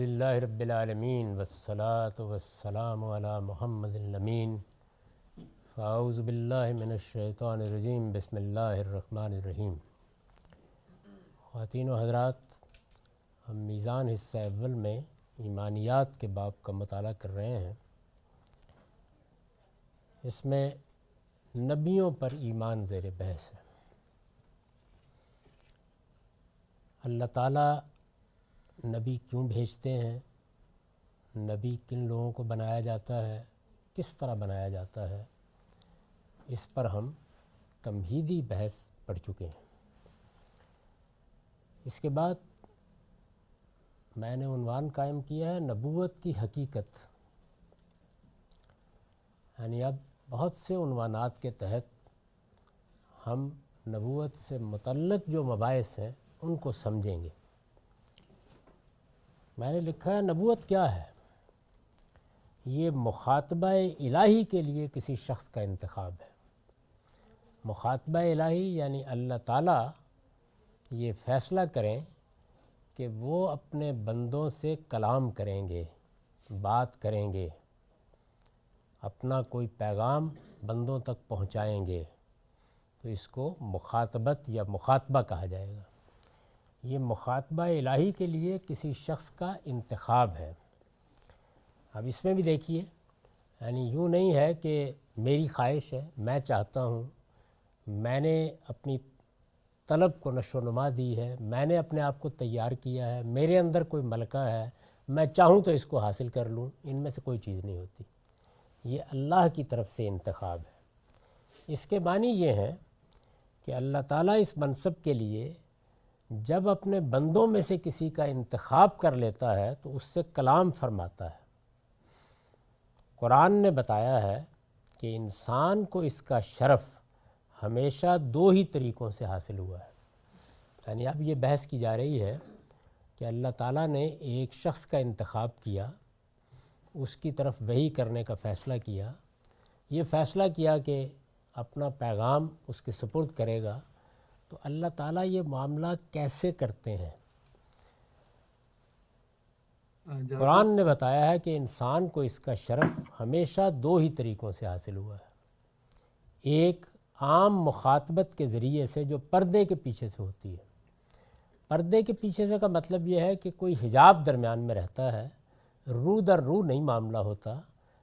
للہ رب العالمین والصلاة والسلام علی محمد الامین فاعوذ باللہ من الشیطان الرجیم بسم اللہ الرحمن الرحیم۔ خواتین و حضرات، ہم میزان حصہ اول میں ایمانیات کے باب کا مطالعہ کر رہے ہیں۔ اس میں نبیوں پر ایمان زیر بحث ہے۔ اللہ تعالیٰ نبی کیوں بھیجتے ہیں، نبی کن لوگوں کو بنایا جاتا ہے، کس طرح بنایا جاتا ہے، اس پر ہم تمہیدی بحث پڑھ چکے ہیں۔ اس کے بعد میں نے عنوان قائم کیا ہے نبوت کی حقیقت، یعنی اب بہت سے عنوانات کے تحت ہم نبوت سے متعلق جو مباحث ہیں ان کو سمجھیں گے۔ میں نے لکھا ہے نبوت کیا ہے؟ یہ مخاطبہ الہی کے لیے کسی شخص کا انتخاب ہے۔ مخاطبہ الہی یعنی اللہ تعالیٰ یہ فیصلہ کریں کہ وہ اپنے بندوں سے کلام کریں گے، بات کریں گے، اپنا کوئی پیغام بندوں تک پہنچائیں گے، تو اس کو مخاطبت یا مخاطبہ کہا جائے گا۔ یہ مخاطبہ الہی کے لیے کسی شخص کا انتخاب ہے۔ اب اس میں بھی دیکھیے، یعنی یوں نہیں ہے کہ میری خواہش ہے، میں چاہتا ہوں، میں نے اپنی طلب کو نشو و نما دی ہے، میں نے اپنے آپ کو تیار کیا ہے، میرے اندر کوئی ملکہ ہے، میں چاہوں تو اس کو حاصل کر لوں، ان میں سے کوئی چیز نہیں ہوتی۔ یہ اللہ کی طرف سے انتخاب ہے۔ اس کے معنی یہ ہیں کہ اللہ تعالیٰ اس منصب کے لیے جب اپنے بندوں میں سے کسی کا انتخاب کر لیتا ہے تو اس سے کلام فرماتا ہے۔ قرآن نے بتایا ہے کہ انسان کو اس کا شرف ہمیشہ دو ہی طریقوں سے حاصل ہوا ہے۔ یعنی اب یہ بحث کی جا رہی ہے کہ اللہ تعالیٰ نے ایک شخص کا انتخاب کیا، اس کی طرف وحی کرنے کا فیصلہ کیا، یہ فیصلہ کیا کہ اپنا پیغام اس کے سپرد کرے گا، تو اللہ تعالیٰ یہ معاملہ کیسے کرتے ہیں؟ قرآن نے بتایا ہے کہ انسان کو اس کا شرف ہمیشہ دو ہی طریقوں سے حاصل ہوا ہے۔ ایک عام مخاطبت کے ذریعے سے جو پردے کے پیچھے سے ہوتی ہے۔ پردے کے پیچھے سے کا مطلب یہ ہے کہ کوئی حجاب درمیان میں رہتا ہے، رو در رو نہیں معاملہ ہوتا۔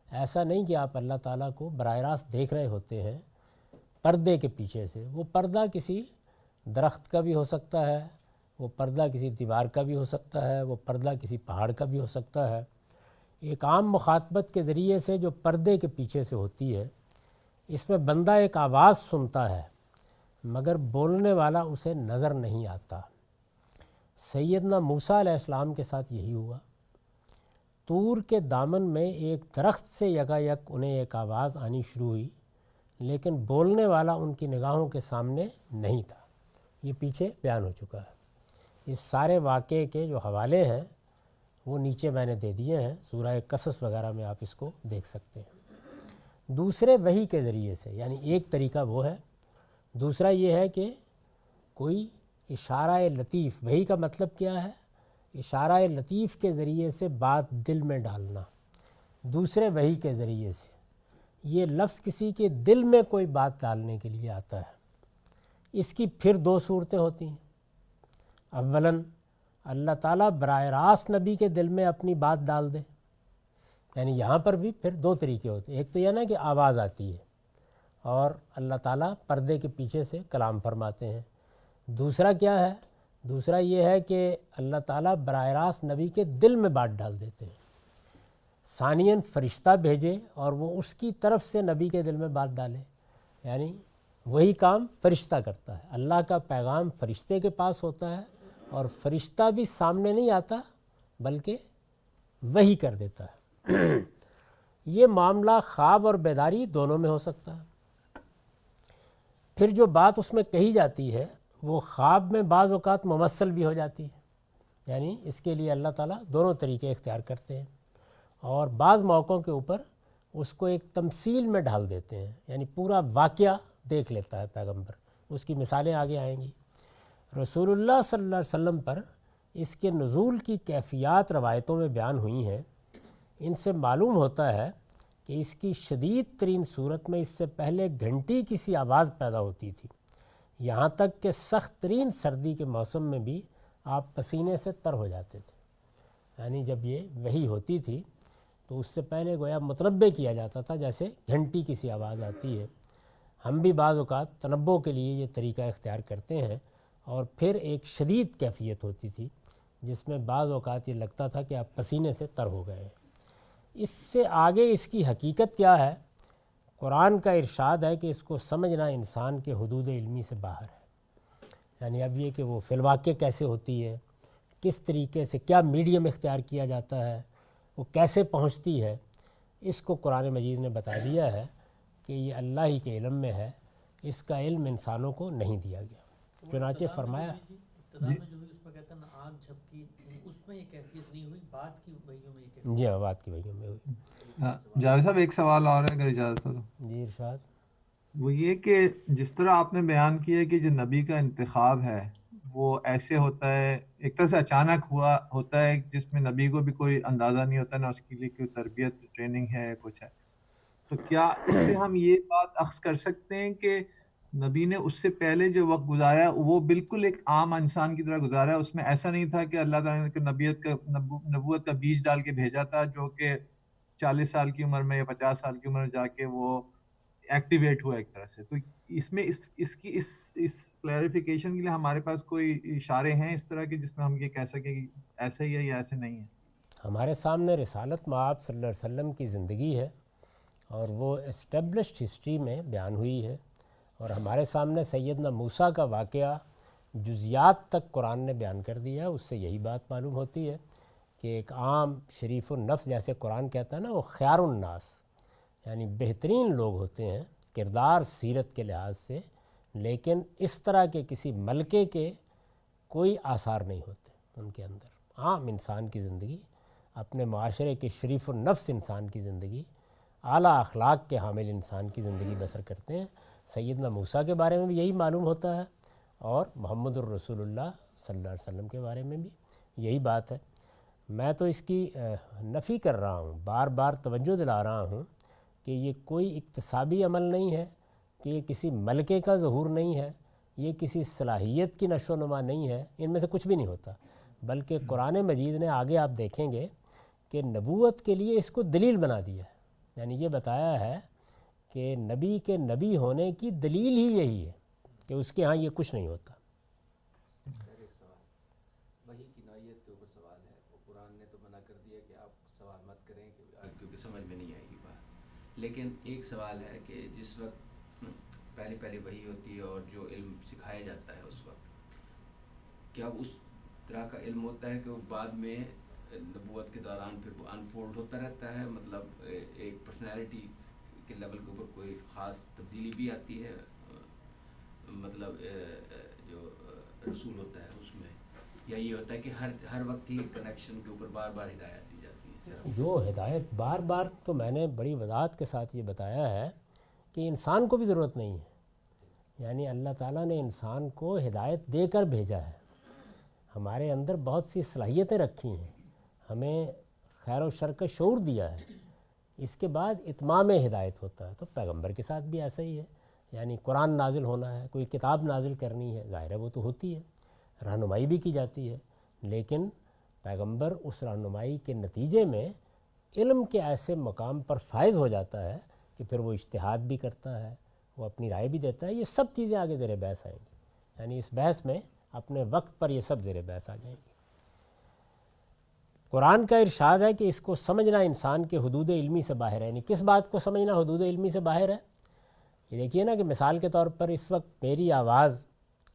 ایسا نہیں کہ آپ اللہ تعالیٰ کو براہ راست دیکھ رہے ہوتے ہیں، پردے کے پیچھے سے۔ وہ پردہ کسی درخت کا بھی ہو سکتا ہے، وہ پردہ کسی دیوار کا بھی ہو سکتا ہے، وہ پردہ کسی پہاڑ کا بھی ہو سکتا ہے۔ ایک عام مخاطبت کے ذریعے سے جو پردے کے پیچھے سے ہوتی ہے، اس میں بندہ ایک آواز سنتا ہے مگر بولنے والا اسے نظر نہیں آتا۔ سیدنا موسیٰ علیہ السلام کے ساتھ یہی ہوا۔ طور کے دامن میں ایک درخت سے یکایک انہیں ایک آواز آنی شروع ہوئی، لیکن بولنے والا ان کی نگاہوں کے سامنے نہیں تھا۔ یہ پیچھے بیان ہو چکا ہے۔ اس سارے واقعے کے جو حوالے ہیں وہ نیچے میں نے دے دیے ہیں، سورہ قصص وغیرہ میں آپ اس کو دیکھ سکتے ہیں۔ دوسرے وحی کے ذریعے سے، یعنی ایک طریقہ وہ ہے۔ دوسرا یہ ہے کہ کوئی اشارہ لطیف، وحی کا مطلب کیا ہے؟ اشارہ لطیف کے ذریعے سے بات دل میں ڈالنا۔ دوسرے وحی کے ذریعے سے یہ لفظ کسی کے دل میں کوئی بات ڈالنے کے لیے آتا ہے۔ اس کی پھر دو صورتیں ہوتی ہیں۔ اولاً اللہ تعالیٰ براہ راست نبی کے دل میں اپنی بات ڈال دے، یعنی یہاں پر بھی پھر دو طریقے ہوتے ہیں۔ ایک تو یہ نا کہ آواز آتی ہے اور اللہ تعالیٰ پردے کے پیچھے سے کلام فرماتے ہیں۔ دوسرا کیا ہے؟ دوسرا یہ ہے کہ اللہ تعالیٰ براہ راست نبی کے دل میں بات ڈال دیتے ہیں۔ ثانیاً فرشتہ بھیجے اور وہ اس کی طرف سے نبی کے دل میں بات ڈالے، یعنی وہی کام فرشتہ کرتا ہے۔ اللہ کا پیغام فرشتے کے پاس ہوتا ہے اور فرشتہ بھی سامنے نہیں آتا بلکہ وہی کر دیتا ہے۔ یہ معاملہ خواب اور بیداری دونوں میں ہو سکتا ہے۔ پھر جو بات اس میں کہی جاتی ہے وہ خواب میں بعض اوقات ممثل بھی ہو جاتی ہے، یعنی اس کے لیے اللہ تعالیٰ دونوں طریقے اختیار کرتے ہیں، اور بعض موقعوں کے اوپر اس کو ایک تمثیل میں ڈھال دیتے ہیں، یعنی پورا واقعہ دیکھ لیتا ہے پیغمبر۔ اس کی مثالیں آگے آئیں گی۔ رسول اللہ صلی اللہ علیہ وسلم پر اس کے نزول کی کیفیات روایتوں میں بیان ہوئی ہیں، ان سے معلوم ہوتا ہے کہ اس کی شدید ترین صورت میں اس سے پہلے گھنٹی کسی آواز پیدا ہوتی تھی، یہاں تک کہ سخت ترین سردی کے موسم میں بھی آپ پسینے سے تر ہو جاتے تھے۔ یعنی جب یہ وحی ہوتی تھی تو اس سے پہلے گویا متنبع کیا جاتا تھا، جیسے گھنٹی کسی آواز آتی ہے۔ ہم بھی بعض اوقات تنبؤ کے لیے یہ طریقہ اختیار کرتے ہیں، اور پھر ایک شدید کیفیت ہوتی تھی جس میں بعض اوقات یہ لگتا تھا کہ آپ پسینے سے تر ہو گئے ہیں۔ اس سے آگے اس کی حقیقت کیا ہے؟ قرآن کا ارشاد ہے کہ اس کو سمجھنا انسان کے حدود علمی سے باہر ہے۔ یعنی اب یہ کہ وہ فی الواقع کیسے ہوتی ہے، کس طریقے سے، کیا میڈیم اختیار کیا جاتا ہے، وہ کیسے پہنچتی ہے، اس کو قرآن مجید نے بتا دیا ہے کہ یہ اللہ ہی کے علم میں ہے، اس کا علم انسانوں کو نہیں دیا گیا۔ چنانچہ فرمایا ابتدا میں جو ہوئی اس پر کہتا ہے نا آگ جھپکی، اس میں یہ کیفیت نہیں ہوئی، بعد کی وحیوں میں یہ کیفیت۔ جی ہاں، بات کی وحیوں میں ہوئی۔ جاوید صاحب ایک سوال اور ہے اگر اجازت ہو تو۔ جی ارشاد۔ وہ یہ کہ جس طرح آپ نے بیان کیا کہ جو نبی کا انتخاب ہے وہ ایسے ہوتا ہے، ایک طرح سے اچانک ہوا ہوتا ہے، جس میں نبی کو بھی کوئی اندازہ نہیں ہوتا، نہ اس کے لیے کوئی تربیت ٹریننگ ہے کچھ ہے، تو کیا اس سے ہم یہ بات اخذ کر سکتے ہیں کہ نبی نے اس سے پہلے جو وقت گزارا وہ بالکل ایک عام انسان کی طرح گزارا ہے، اس میں ایسا نہیں تھا کہ اللہ تعالیٰ نے نبوت کا بیج ڈال کے بھیجا تھا جو کہ 40 سال کی عمر میں یا 50 سال کی عمر میں جا کے وہ ایکٹیویٹ ہوا ایک طرح سے؟ تو اس میں اس کی کلیریفیکیشن کے لیے ہمارے پاس کوئی اشارے ہیں اس طرح کے جس میں ہم یہ کہہ سکیں کہ ایسا ہی ہے یا ایسے نہیں ہے؟ ہمارے سامنے رسالت مآب صلی اللہ علیہ وسلم کی زندگی ہے، اور وہ اسٹیبلشڈ ہسٹری میں بیان ہوئی ہے، اور ہمارے سامنے سیدنا موسیٰ کا واقعہ جزیات تک قرآن نے بیان کر دیا ہے۔ اس سے یہی بات معلوم ہوتی ہے کہ ایک عام شریف النفس، جیسے قرآن کہتا ہے نا، وہ خیار الناس، یعنی بہترین لوگ ہوتے ہیں کردار سیرت کے لحاظ سے، لیکن اس طرح کے کسی ملکے کے کوئی آثار نہیں ہوتے ان کے اندر۔ عام انسان کی زندگی، اپنے معاشرے کے شریف النفس انسان کی زندگی، اعلیٰ اخلاق کے حامل انسان کی زندگی بسر کرتے ہیں۔ سیدنا موسیٰ کے بارے میں بھی یہی معلوم ہوتا ہے، اور محمد الرسول اللہ صلی اللہ علیہ وسلم کے بارے میں بھی یہی بات ہے۔ میں تو اس کی نفی کر رہا ہوں، بار بار توجہ دلا رہا ہوں کہ یہ کوئی اکتسابی عمل نہیں ہے، کہ یہ کسی ملکے کا ظہور نہیں ہے، یہ کسی صلاحیت کی نشو و نما نہیں ہے، ان میں سے کچھ بھی نہیں ہوتا، بلکہ قرآن مجید نے آگے آپ دیکھیں گے کہ نبوت کے لیے اس کو دلیل بنا دیا ہے۔ یعنی یہ بتایا ہے کہ نبی کے نبی ہونے کی دلیل ہی یہی ہے کہ اس کے ہاں یہ کچھ نہیں ہوتا۔ ایک سوال وحی کی نوعیت کے اوپر سوال ہے، وہ قرآن نے تو منع کر دیا کہ آپ سوال مت کریں کیونکہ سمجھ میں نہیں آئے گی بات، لیکن ایک سوال ہے کہ جس وقت پہلی وحی ہوتی ہے اور جو علم سکھایا جاتا ہے اس وقت کیا اس طرح کا علم ہوتا ہے کہ وہ بعد میں نبوت کے دوران پھر انفولڈ ہوتا رہتا ہے، مطلب ایک پرسنالٹی کے لیول کے اوپر کوئی خاص تبدیلی بھی آتی ہے، مطلب جو رسول ہوتا ہے اس میں، یا یہ ہوتا ہے کہ ہر وقت ہی کنیکشن کے اوپر بار بار ہدایت دی جاتی ہے؟ جو ہدایت بار بار، تو میں نے بڑی وضاحت کے ساتھ یہ بتایا ہے کہ انسان کو بھی ضرورت نہیں ہے، یعنی اللہ تعالیٰ نے انسان کو ہدایت دے کر بھیجا ہے، ہمارے اندر بہت سی صلاحیتیں رکھی ہیں، ہمیں خیر و شر کا شعور دیا ہے، اس کے بعد اتمام ہدایت ہوتا ہے۔ تو پیغمبر کے ساتھ بھی ایسا ہی ہے، یعنی قرآن نازل ہونا ہے، کوئی کتاب نازل کرنی ہے، ظاہر ہے وہ تو ہوتی ہے، رہنمائی بھی کی جاتی ہے، لیکن پیغمبر اس رہنمائی کے نتیجے میں علم کے ایسے مقام پر فائز ہو جاتا ہے کہ پھر وہ اجتہاد بھی کرتا ہے، وہ اپنی رائے بھی دیتا ہے۔ یہ سب چیزیں آگے زیر بحث آئیں گی، یعنی اس بحث میں اپنے وقت پر یہ سب زیر بحث آ جائیں گی۔ قرآن کا ارشاد ہے کہ اس کو سمجھنا انسان کے حدود علمی سے باہر ہے۔ یعنی کس بات کو سمجھنا حدود علمی سے باہر ہے؟ یہ دیکھیے نا کہ مثال کے طور پر اس وقت میری آواز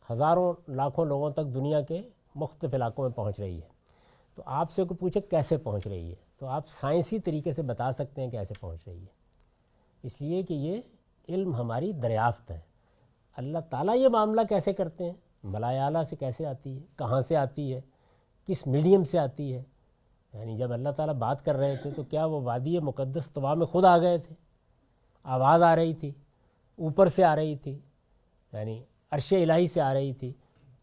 ہزاروں لاکھوں لوگوں تک دنیا کے مختلف علاقوں میں پہنچ رہی ہے، تو آپ سے کوئی پوچھے کیسے پہنچ رہی ہے، تو آپ سائنسی طریقے سے بتا سکتے ہیں کیسے پہنچ رہی ہے، اس لیے کہ یہ علم ہماری دریافت ہے۔ اللہ تعالیٰ یہ معاملہ کیسے کرتے ہیں، ملائے اعلیٰ سے کیسے آتی ہے، کہاں سے آتی ہے، کس میڈیم سے آتی ہے؟ یعنی جب اللہ تعالیٰ بات کر رہے تھے تو کیا وہ وادی مقدس طوا میں خود آ گئے تھے؟ آواز آ رہی تھی، اوپر سے آ رہی تھی، یعنی عرش الہی سے آ رہی تھی؟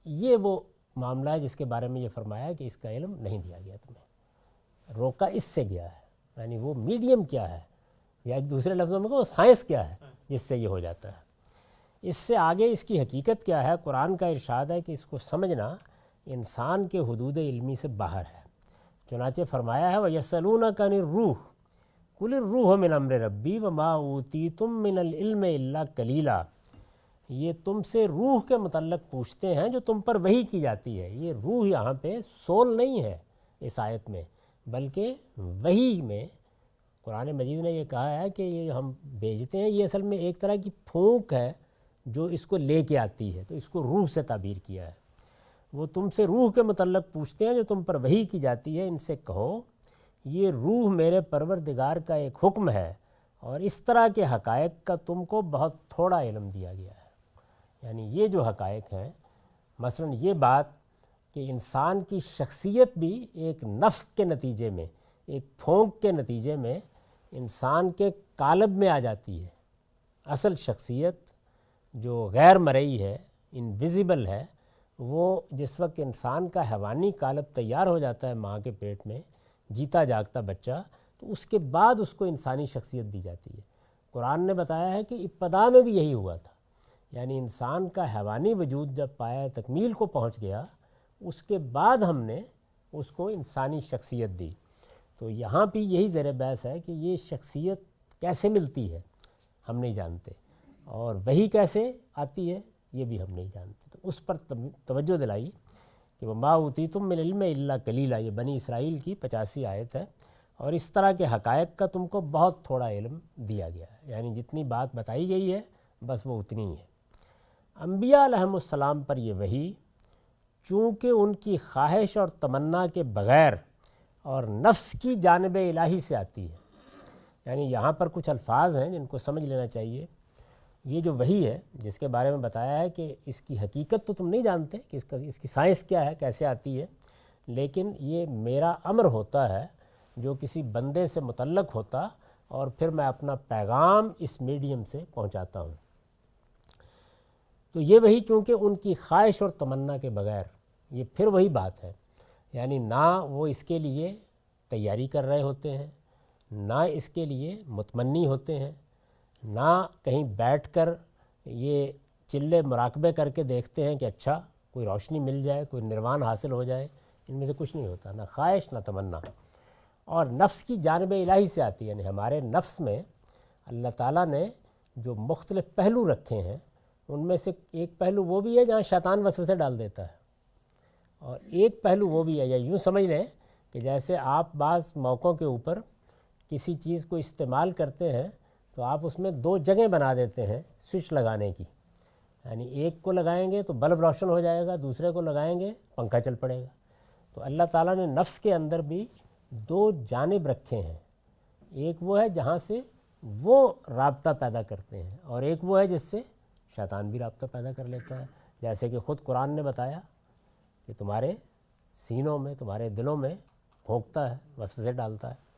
یہ وہ معاملہ ہے جس کے بارے میں یہ فرمایا کہ اس کا علم نہیں دیا گیا تمہیں، روکا اس سے گیا ہے، یعنی وہ میڈیم کیا ہے، یا دوسرے لفظوں میں وہ سائنس کیا ہے جس سے یہ ہو جاتا ہے۔ اس سے آگے اس کی حقیقت کیا ہے، قرآن کا ارشاد ہے کہ اس کو سمجھنا انسان کے حدود علمی سے باہر ہے۔ چنانچہ فرمایا ہے وَيَسْأَلُونَكَ عَنِ الرُّوحِ قُلِ الرُّوحُ مِنْ أَمْرِ رَبِّي وَمَا أُوتِيتُم مِّنَ الْعِلْمِ إِلَّا قَلِيلًا، یہ تم سے روح کے متعلق پوچھتے ہیں جو تم پر وحی کی جاتی ہے۔ یہ روح یہاں پہ سول نہیں ہے اس آیت میں، بلکہ وحی میں قرآن مجید نے یہ کہا ہے کہ یہ ہم بھیجتے ہیں، یہ اصل میں ایک طرح کی پھونک ہے جو اس کو لے کے آتی ہے، تو اس کو روح سے تعبیر کیا ہے۔ وہ تم سے روح کے متعلق پوچھتے ہیں جو تم پر وحی کی جاتی ہے، ان سے کہو یہ روح میرے پروردگار کا ایک حکم ہے، اور اس طرح کے حقائق کا تم کو بہت تھوڑا علم دیا گیا ہے۔ یعنی یہ جو حقائق ہیں، مثلا یہ بات کہ انسان کی شخصیت بھی ایک نفخ کے نتیجے میں، ایک پھونک کے نتیجے میں انسان کے قالب میں آ جاتی ہے۔ اصل شخصیت جو غیر مرئی ہے، انویزیبل ہے، وہ جس وقت انسان کا حیوانی قالب تیار ہو جاتا ہے ماں کے پیٹ میں، جیتا جاگتا بچہ، تو اس کے بعد اس کو انسانی شخصیت دی جاتی ہے۔ قرآن نے بتایا ہے کہ ابتدا میں بھی یہی ہوا تھا، یعنی انسان کا حیوانی وجود جب پایا تکمیل کو پہنچ گیا، اس کے بعد ہم نے اس کو انسانی شخصیت دی۔ تو یہاں بھی یہی زیر بحث ہے کہ یہ شخصیت کیسے ملتی ہے ہم نہیں جانتے، اور وہی کیسے آتی ہے یہ بھی ہم نہیں جانتے۔ تو اس پر توجہ دلائی کہ وَمَا أُوتِيتُم مِّنَ الْعِلْمِ إِلَّا قَلِيلًا، یہ بنی اسرائیل کی 85 آیت ہے، اور اس طرح کے حقائق کا تم کو بہت تھوڑا علم دیا گیا ہے، یعنی جتنی بات بتائی گئی ہے بس وہ اتنی ہی ہے۔ انبیاء علیہم السلام پر یہ وحی چونکہ ان کی خواہش اور تمنا کے بغیر اور نفس کی جانب الہی سے آتی ہے، یعنی یہاں پر کچھ الفاظ ہیں جن کو سمجھ لینا چاہیے۔ یہ جو وحی ہے جس کے بارے میں بتایا ہے کہ اس کی حقیقت تو تم نہیں جانتے کہ اس کی سائنس کیا ہے، کیسے آتی ہے، لیکن یہ میرا امر ہوتا ہے جو کسی بندے سے متعلق ہوتا، اور پھر میں اپنا پیغام اس میڈیم سے پہنچاتا ہوں۔ تو یہ وہی چونکہ ان کی خواہش اور تمنا کے بغیر، یہ پھر وہی بات ہے، یعنی نہ وہ اس کے لیے تیاری کر رہے ہوتے ہیں، نہ اس کے لیے متمنی ہوتے ہیں، نہ کہیں بیٹھ کر یہ چلے مراقبے کر کے دیکھتے ہیں کہ اچھا کوئی روشنی مل جائے، کوئی نروان حاصل ہو جائے، ان میں سے کچھ نہیں ہوتا، نہ خواہش نہ تمنا، اور نفس کی جانب الہی سے آتی ہے۔ یعنی ہمارے نفس میں اللہ تعالیٰ نے جو مختلف پہلو رکھے ہیں، ان میں سے ایک پہلو وہ بھی ہے جہاں شیطان وسوسے ڈال دیتا ہے، اور ایک پہلو وہ بھی ہے، یا یوں سمجھ لیں کہ جیسے آپ بعض موقعوں کے اوپر کسی چیز کو استعمال کرتے ہیں تو آپ اس میں 2 جگہیں بنا دیتے ہیں سوئچ لگانے کی، یعنی ایک کو لگائیں گے تو بلب روشن ہو جائے گا، دوسرے کو لگائیں گے پنکھا چل پڑے گا۔ تو اللہ تعالیٰ نے نفس کے اندر بھی 2 جانب رکھے ہیں، ایک وہ ہے جہاں سے وہ رابطہ پیدا کرتے ہیں، اور ایک وہ ہے جس سے شیطان بھی رابطہ پیدا کر لیتا ہے، جیسے کہ خود قرآن نے بتایا کہ تمہارے سینوں میں، تمہارے دلوں میں پھونکتا ہے، وسوسے ڈالتا ہے۔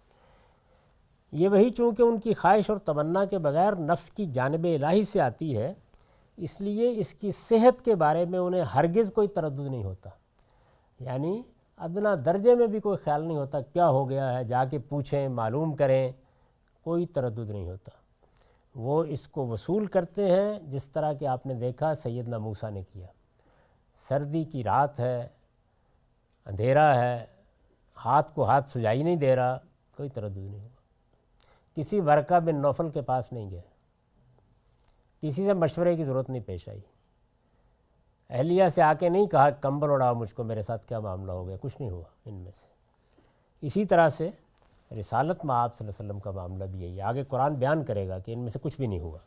یہ وہی چونکہ ان کی خواہش اور تمنا کے بغیر نفس کی جانب الہی سے آتی ہے، اس لیے اس کی صحت کے بارے میں انہیں ہرگز کوئی تردد نہیں ہوتا، یعنی ادنا درجے میں بھی کوئی خیال نہیں ہوتا کیا ہو گیا ہے، جا کے پوچھیں، معلوم کریں، کوئی تردد نہیں ہوتا۔ وہ اس کو وصول کرتے ہیں جس طرح کہ آپ نے دیکھا سیدنا موسیٰ نے کیا۔ سردی کی رات ہے، اندھیرا ہے، ہاتھ کو ہاتھ سجائی نہیں دے رہا، کوئی تردد نہیں ہوا، کسی ورقہ بن نوفل کے پاس نہیں گئے، کسی سے مشورے کی ضرورت نہیں پیش آئی، اہلیہ سے آ کے نہیں کہا کمبل اڑاؤ مجھ کو، میرے ساتھ کیا معاملہ ہو گیا، کچھ نہیں ہوا ان میں سے۔ اسی طرح سے رسالت میں آپ صلی اللہ علیہ وسلم کا معاملہ بھی یہی ہے، آگے قرآن بیان کرے گا کہ ان میں سے کچھ بھی نہیں ہوا۔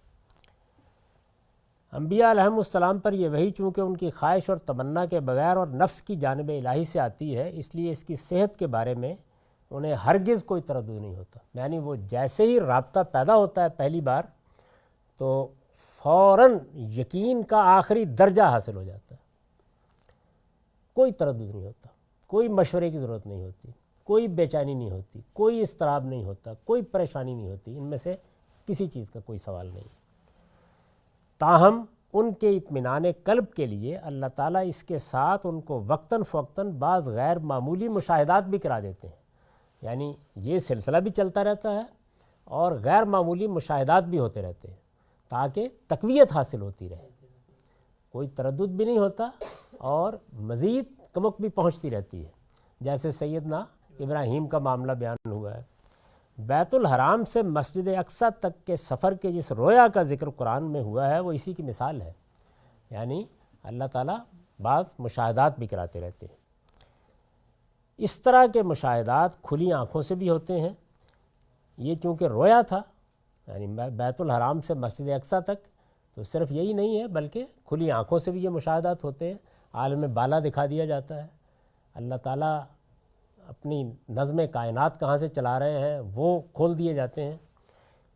انبیاء علیہم السلام پر یہ وحی چونکہ ان کی خواہش اور تمنا کے بغیر اور نفس کی جانب الہی سے آتی ہے، اس لیے اس کی صحت کے بارے میں انہیں ہرگز کوئی تردد نہیں ہوتا، یعنی وہ جیسے ہی رابطہ پیدا ہوتا ہے پہلی بار تو فوراً یقین کا آخری درجہ حاصل ہو جاتا ہے، کوئی تردد نہیں ہوتا، کوئی مشورے کی ضرورت نہیں ہوتی، کوئی بے چینی نہیں ہوتی، کوئی اضطراب نہیں ہوتا، کوئی پریشانی نہیں ہوتی، ان میں سے کسی چیز کا کوئی سوال نہیں۔ تاہم ان کے اطمینان قلب کے لیے اللہ تعالیٰ اس کے ساتھ ان کو وقتاً فوقتاً بعض غیر معمولی مشاہدات بھی کرا دیتے ہیں، یعنی یہ سلسلہ بھی چلتا رہتا ہے اور غیر معمولی مشاہدات بھی ہوتے رہتے ہیں تاکہ تقویت حاصل ہوتی رہے، کوئی تردد بھی نہیں ہوتا اور مزید کمک بھی پہنچتی رہتی ہے، جیسے سیدنا ابراہیم کا معاملہ بیان ہوا ہے۔ بیت الحرام سے مسجد اقصیٰ تک کے سفر کے جس رویا کا ذکر قرآن میں ہوا ہے وہ اسی کی مثال ہے، یعنی اللہ تعالیٰ بعض مشاہدات بھی کراتے رہتے ہیں۔ اس طرح کے مشاہدات کھلی آنکھوں سے بھی ہوتے ہیں، یہ چونکہ رویا تھا یعنی بیت الحرام سے مسجد اقصیٰ تک، تو صرف یہی نہیں ہے بلکہ کھلی آنکھوں سے بھی یہ مشاہدات ہوتے ہیں، عالم بالا دکھا دیا جاتا ہے، اللہ تعالیٰ اپنی نظم کائنات کہاں سے چلا رہے ہیں وہ کھول دیے جاتے ہیں۔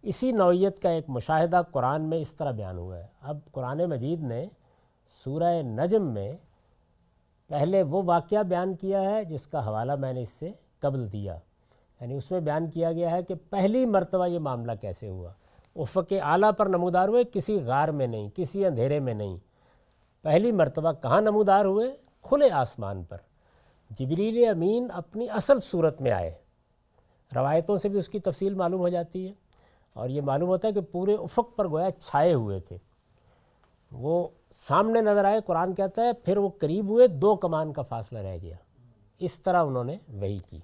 اسی نوعیت کا ایک مشاہدہ قرآن میں اس طرح بیان ہوا ہے۔ اب قرآن مجید نے سورہ نجم میں پہلے وہ واقعہ بیان کیا ہے جس کا حوالہ میں نے اس سے قبل دیا، یعنی اس میں بیان کیا گیا ہے کہ پہلی مرتبہ یہ معاملہ کیسے ہوا، افق اعلیٰ پر نمودار ہوئے، کسی غار میں نہیں، کسی اندھیرے میں نہیں، پہلی مرتبہ کہاں نمودار ہوئے؟ کھلے آسمان پر۔ جبریل امین اپنی اصل صورت میں آئے، روایتوں سے بھی اس کی تفصیل معلوم ہو جاتی ہے، اور یہ معلوم ہوتا ہے کہ پورے افق پر گویا چھائے ہوئے تھے، وہ سامنے نظر آئے، قرآن کہتا ہے پھر وہ قریب ہوئے، 2 کمان کا فاصلہ رہ گیا، اس طرح انہوں نے وحی کی۔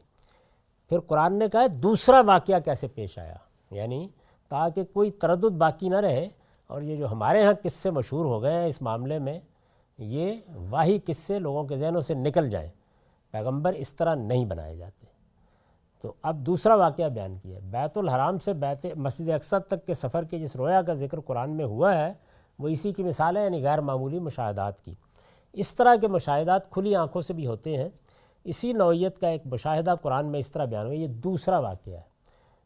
پھر قرآن نے کہا دوسرا واقعہ کیسے پیش آیا، یعنی تاکہ کوئی تردد باقی نہ رہے، اور یہ جو ہمارے ہاں قصے مشہور ہو گئے ہیں اس معاملے میں، یہ واہی قصے لوگوں کے ذہنوں سے نکل جائیں، پیغمبر اس طرح نہیں بنائے جاتے۔ تو اب دوسرا واقعہ بیان کیا، بیت الحرام سے مسجد اقصیٰ تک کے سفر کے جس رویا کا ذکر قرآن میں ہوا ہے وہ اسی کی مثال ہے، یعنی غیر معمولی مشاہدات کی۔ اس طرح کے مشاہدات کھلی آنکھوں سے بھی ہوتے ہیں۔ اسی نوعیت کا ایک مشاہدہ قرآن میں اس طرح بیان ہوا، یہ دوسرا واقعہ ہے،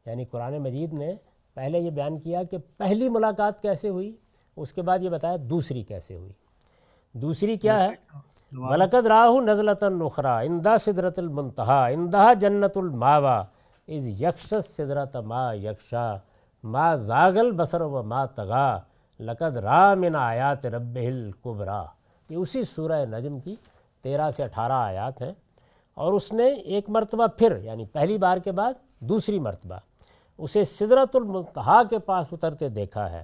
یعنی قرآن مجید نے پہلے یہ بیان کیا کہ پہلی ملاقات کیسے ہوئی، اس کے بعد یہ بتایا دوسری کیسے ہوئی۔ دوسری کیا ہے؟ وَلَقَدْ رَآهُ نَزْلَةً أُخْرَىٰ عِنْدَ سِدْرَةِ الْمُنتَهَىٰ عِنْدَهَا جَنَّةُ الْمَأْوَىٰ إِذْ يَغْشَى السِّدْرَةَ مَا يَغْشَىٰ مَا زَاغَ الْبَصَرُ وَمَا طَغَىٰ لَقَدْ رَأَىٰ مِنْ آیَاتِ رَبِّهِ الْكُبْرَىٰ۔ یہ اسی سورہ نجم کی 13 سے 18 آیات ہیں، اور اس نے ایک مرتبہ پھر یعنی پہلی بار کے بعد دوسری مرتبہ اسے سدرۃ المنتہا کے پاس اترتے دیکھا ہے،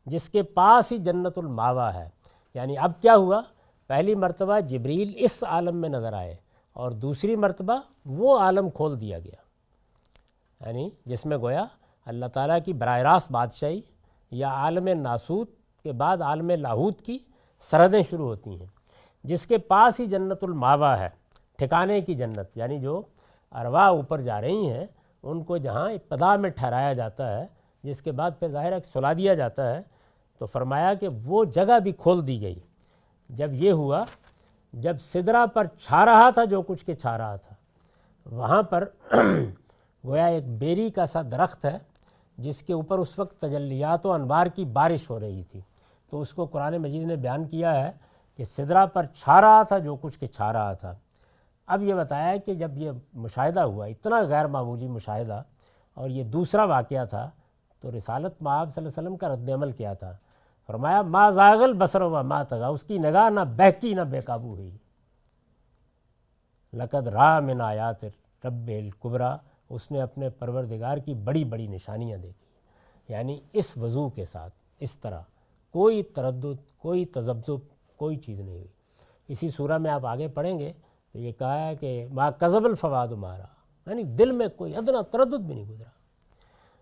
جس کے پاس ہی جنت الماوا ہے۔ یعنی اب کیا ہوا؟ پہلی مرتبہ جبریل اس عالم میں نظر آئے، اور دوسری مرتبہ وہ عالم کھول دیا گیا، یعنی جس میں گویا اللہ تعالیٰ کی براہ راست بادشاہی یا عالم ناسوت کے بعد عالم لاہوت کی سرحدیں شروع ہوتی ہیں، جس کے پاس ہی جنت الماوا ہے، ٹھکانے کی جنت، یعنی جو ارواح اوپر جا رہی ہیں ان کو جہاں ابتدا میں ٹھہرایا جاتا ہے، جس کے بعد پھر ظاہر ہے سلا دیا جاتا ہے، تو فرمایا کہ وہ جگہ بھی کھول دی گئی۔ جب یہ ہوا، جب سدرہ پر چھا رہا تھا جو کچھ کے چھا رہا تھا، وہاں پر گویا ایک بیری کا سا درخت ہے جس کے اوپر اس وقت تجلیات و انوار کی بارش ہو رہی تھی، تو اس کو قرآن مجید نے بیان کیا ہے کہ سدرہ پر چھا رہا تھا جو کچھ کے چھا رہا تھا۔ اب یہ بتایا کہ جب یہ مشاہدہ ہوا، اتنا غیر معمولی مشاہدہ، اور یہ دوسرا واقعہ تھا، تو رسالت مآب صلی اللہ علیہ وسلم کا رد عمل کیا تھا؟ فرمایا ما زاغ البصر وما طغیٰ، اس کی نگاہ نہ بہکی نہ بے قابو ہوئی۔ لقد رأى من آیات رب الکبریٰ، اس نے اپنے پروردگار کی بڑی بڑی نشانیاں دیکھی، یعنی اس وضوح کے ساتھ، اس طرح کوئی تردد، کوئی تذبذب، کوئی چیز نہیں ہوئی۔ اسی سورہ میں آپ آگے پڑھیں گے تو یہ کہا ہے کہ ما کذب الفؤاد ما رأى، یعنی دل میں کوئی ادنا تردد بھی نہیں گزرا۔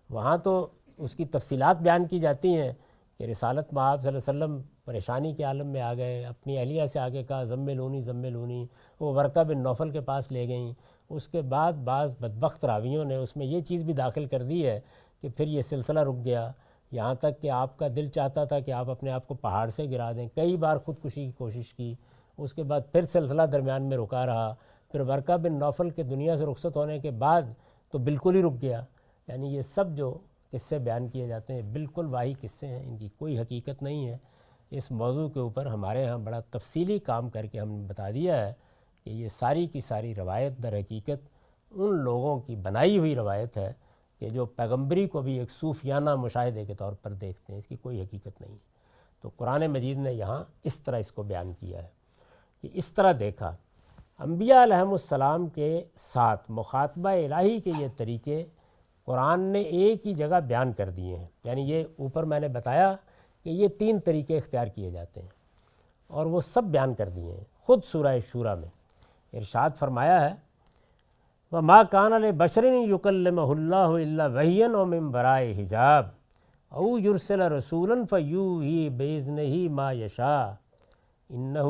وہاں تو اس کی تفصیلات بیان کی جاتی ہیں کہ رسالت مآب صلی اللہ علیہ وسلم پریشانی کے عالم میں آ گئے، اپنی اہلیہ سے آگے کہا زملونی زملونی، وہ ورقہ بن نوفل کے پاس لے گئیں۔ اس کے بعد بعض بدبخت راویوں نے اس میں یہ چیز بھی داخل کر دی ہے کہ پھر یہ سلسلہ رک گیا، یہاں تک کہ آپ کا دل چاہتا تھا کہ آپ اپنے آپ کو پہاڑ سے گرا دیں، کئی بار خودکشی کی کوشش کی، اس کے بعد پھر سلسلہ درمیان میں رکا رہا، پھر ورقہ بن نوفل کے دنیا سے رخصت ہونے کے بعد تو بالکل ہی رک گیا۔ یعنی یہ سب جو قصے بیان کیے جاتے ہیں بالکل واہی قصے ہیں، ان کی کوئی حقیقت نہیں ہے۔ اس موضوع کے اوپر ہمارے ہاں بڑا تفصیلی کام کر کے ہم نے بتا دیا ہے کہ یہ ساری کی ساری روایت در حقیقت ان لوگوں کی بنائی ہوئی روایت ہے کہ جو پیغمبری کو بھی ایک صوفیانہ مشاہدے کے طور پر دیکھتے ہیں، اس کی کوئی حقیقت نہیں ہے۔ تو قرآن مجید نے یہاں اس طرح اس کو بیان کیا ہے کہ اس طرح دیکھا انبیاء علیہم السلام کے ساتھ مخاطبہ الہی کے یہ طریقے قرآن نے ایک ہی جگہ بیان کر دیے ہیں. یعنی یہ اوپر میں نے بتایا کہ یہ 3 طریقے اختیار کیے جاتے ہیں اور وہ سب بیان کر دیے ہیں. خود سورہ شورى میں ارشاد فرمایا ہے وَمَا كَانَ لِبَشَرٍ يُكَلِّمَهُ اللَّهُ إِلَّا وَحْيًا وَمِن وَرَاءِ حِجَابٍ أَوْ يُرْسِلَ رَسُولًا فَيُوحِي بِإِذْنِهِ مَا يَشَاءُ إِنَّهُ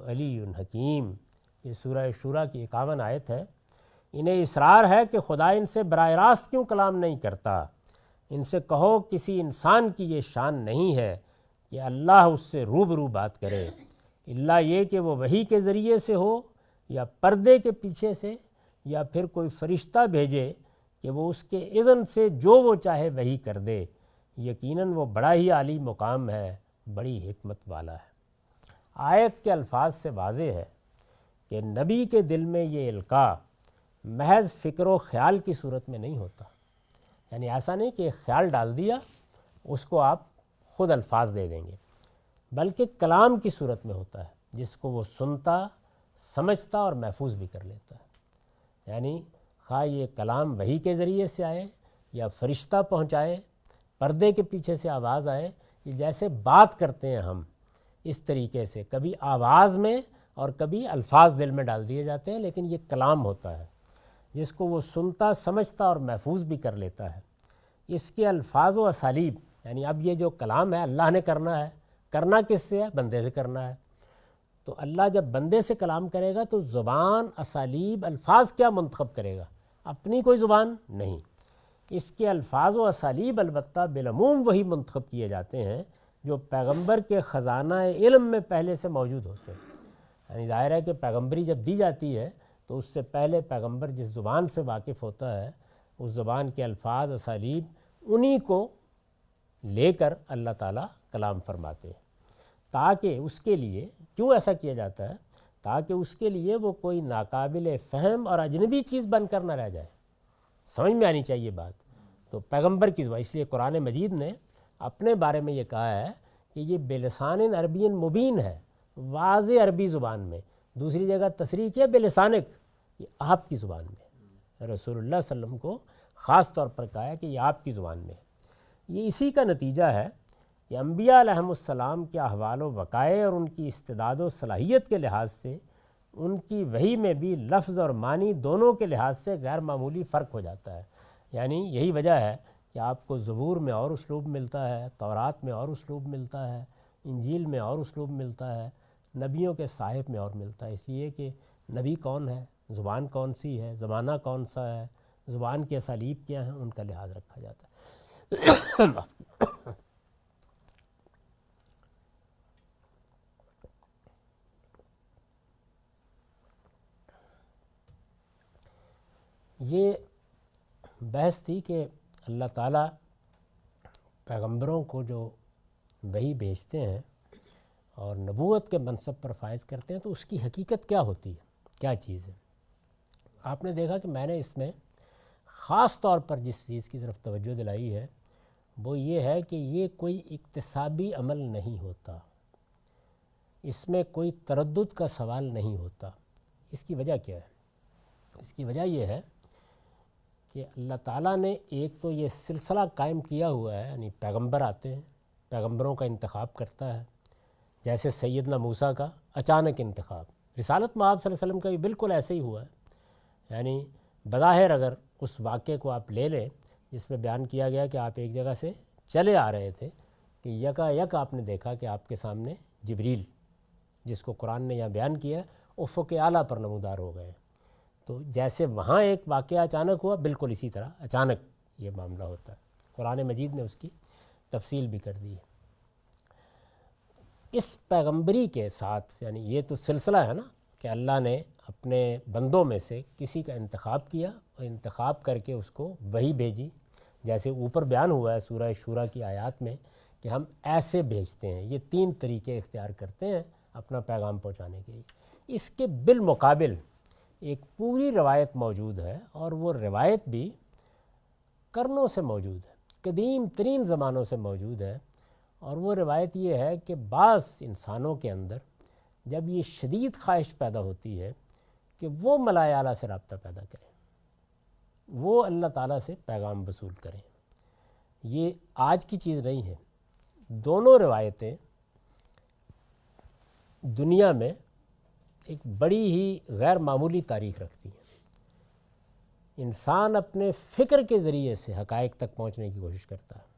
عَلِيٌّ حَكِيمٌ. یہ سورہ شورى کی 51 آیت ہے. انہیں اصرار ہے کہ خدا ان سے براہ راست کیوں کلام نہیں کرتا. ان سے کہو کسی انسان کی یہ شان نہیں ہے کہ اللہ اس سے روبرو بات کرے الا یہ کہ وہ وحی کے ذریعے سے ہو یا پردے کے پیچھے سے یا پھر کوئی فرشتہ بھیجے کہ وہ اس کے اذن سے جو وہ چاہے وحی کر دے. یقیناً وہ بڑا ہی عالی مقام ہے, بڑی حکمت والا ہے. آیت کے الفاظ سے واضح ہے کہ نبی کے دل میں یہ القاء محض فکر و خیال کی صورت میں نہیں ہوتا. یعنی ایسا نہیں کہ ایک خیال ڈال دیا اس کو آپ خود الفاظ دے دیں گے, بلکہ کلام کی صورت میں ہوتا ہے جس کو وہ سنتا, سمجھتا اور محفوظ بھی کر لیتا ہے. یعنی خواہ یہ کلام وحی کے ذریعے سے آئے یا فرشتہ پہنچائے, پردے کے پیچھے سے آواز آئے, یہ جیسے بات کرتے ہیں ہم اس طریقے سے کبھی آواز میں اور کبھی الفاظ دل میں ڈال دیے جاتے ہیں, لیکن یہ کلام ہوتا ہے جس کو وہ سنتا, سمجھتا اور محفوظ بھی کر لیتا ہے. اس کے الفاظ و اسالیب, یعنی اب یہ جو کلام ہے اللہ نے کرنا ہے, کرنا کس سے ہے؟ بندے سے کرنا ہے. تو اللہ جب بندے سے کلام کرے گا تو زبان, اسالیب, الفاظ کیا منتخب کرے گا؟ اپنی کوئی زبان نہیں. اس کے الفاظ و اسالیب البتہ بالعموم وہی منتخب کیے جاتے ہیں جو پیغمبر کے خزانہ علم میں پہلے سے موجود ہوتے ہیں. یعنی ظاہر ہے کہ پیغمبری جب دی جاتی ہے تو اس سے پہلے پیغمبر جس زبان سے واقف ہوتا ہے اس زبان کے الفاظ, اسالیب انہی کو لے کر اللہ تعالیٰ کلام فرماتے ہیں, تاکہ اس کے لیے, کیوں ایسا کیا جاتا ہے؟ تاکہ اس کے لیے وہ کوئی ناقابل فہم اور اجنبی چیز بن کر نہ رہ جائے. سمجھ میں آنی چاہیے بات. تو پیغمبر کی زبان, اس لیے قرآن مجید نے اپنے بارے میں یہ کہا ہے کہ یہ بلسان عربی مبین ہے, واضح عربی زبان میں. دوسری جگہ تصریح کیا بلسانک, یہ آپ کی زبان میں. رسول اللہ صلی اللہ علیہ وسلم کو خاص طور پر کہا ہے کہ یہ آپ کی زبان میں ہے. یہ اسی کا نتیجہ ہے کہ انبیاء علیہم السلام کے احوال و وقائع اور ان کی استعداد و صلاحیت کے لحاظ سے ان کی وحی میں بھی لفظ اور معنی دونوں کے لحاظ سے غیر معمولی فرق ہو جاتا ہے. یعنی یہی وجہ ہے کہ آپ کو زبور میں اور اسلوب ملتا ہے, تورات میں اور اسلوب ملتا ہے, انجیل میں اور اسلوب ملتا ہے, نبیوں کے صاحب میں اور ملتا ہے. اس لیے کہ نبی کون ہے, زبان کون سی ہے, زمانہ کون سا ہے, زبان کے اسالیب کیا ہیں, ان کا لحاظ رکھا جاتا ہے. یہ بحث تھی کہ اللہ تعالیٰ پیغمبروں کو جو وحی بھیجتے ہیں اور نبوت کے منصب پر فائز کرتے ہیں تو اس کی حقیقت کیا ہوتی ہے, کیا چیز ہے. آپ نے دیکھا کہ میں نے اس میں خاص طور پر جس چیز کی طرف توجہ دلائی ہے وہ یہ ہے کہ یہ کوئی اکتسابی عمل نہیں ہوتا, اس میں کوئی تردد کا سوال نہیں ہوتا. اس کی وجہ کیا ہے؟ اس کی وجہ یہ ہے کہ اللہ تعالیٰ نے ایک تو یہ سلسلہ قائم کیا ہوا ہے, یعنی پیغمبر آتے ہیں, پیغمبروں کا انتخاب کرتا ہے, جیسے سیدنا موسیٰ کا اچانک انتخاب. رسالت مآب صلی اللہ علیہ وسلم کا بھی بالکل ایسے ہی ہوا ہے. یعنی بظاہر اگر اس واقعے کو آپ لے لیں جس میں بیان کیا گیا کہ آپ ایک جگہ سے چلے آ رہے تھے کہ یکا یک آپ نے دیکھا کہ آپ کے سامنے جبریل, جس کو قرآن نے یہاں بیان کیا ہے, افق اعلیٰ پر نمودار ہو گئے. تو جیسے وہاں ایک واقعہ اچانک ہوا, بالکل اسی طرح اچانک یہ معاملہ ہوتا ہے. قرآن مجید نے اس کی تفصیل بھی کر دی ہے. اس پیغمبری کے ساتھ, یعنی یہ تو سلسلہ ہے نا کہ اللہ نے اپنے بندوں میں سے کسی کا انتخاب کیا اور انتخاب کر کے اس کو وحی بھیجی, جیسے اوپر بیان ہوا ہے سورہ شورى کی آیات میں کہ ہم ایسے بھیجتے ہیں. یہ 3 طریقے اختیار کرتے ہیں اپنا پیغام پہنچانے کے لیے. اس کے بالمقابل ایک پوری روایت موجود ہے, اور وہ روایت بھی قرنوں سے موجود ہے, قدیم ترین زمانوں سے موجود ہے, اور وہ روایت یہ ہے کہ بعض انسانوں کے اندر جب یہ شدید خواہش پیدا ہوتی ہے کہ وہ ملائے اعلیٰ سے رابطہ پیدا کریں، وہ اللہ تعالیٰ سے پیغام وصول کریں، یہ آج کی چیز نہیں ہے۔ دونوں روایتیں دنیا میں ایک بڑی ہی غیر معمولی تاریخ رکھتی ہیں۔ انسان اپنے فکر کے ذریعے سے حقائق تک پہنچنے کی کوشش کرتا ہے۔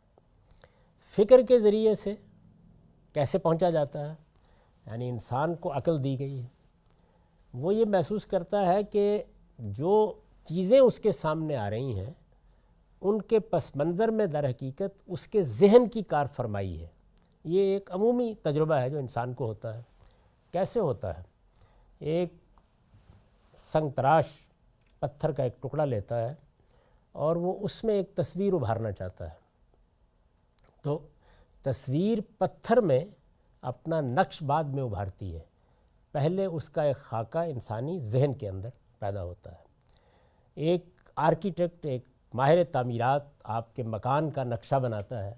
فکر کے ذریعے سے کیسے پہنچا جاتا ہے؟ یعنی انسان کو عقل دی گئی ہے، وہ یہ محسوس کرتا ہے کہ جو چیزیں اس کے سامنے آ رہی ہیں ان کے پس منظر میں در حقیقت اس کے ذہن کی کار فرمائی ہے۔ یہ ایک عمومی تجربہ ہے جو انسان کو ہوتا ہے۔ کیسے ہوتا ہے؟ ایک سنگ تراش پتھر کا ایک ٹکڑا لیتا ہے اور وہ اس میں ایک تصویر ابھارنا چاہتا ہے، تو تصویر پتھر میں اپنا نقش بعد میں ابھارتی ہے، پہلے اس کا ایک خاکہ انسانی ذہن کے اندر پیدا ہوتا ہے۔ ایک آرکیٹیکٹ، ایک ماہر تعمیرات آپ کے مکان کا نقشہ بناتا ہے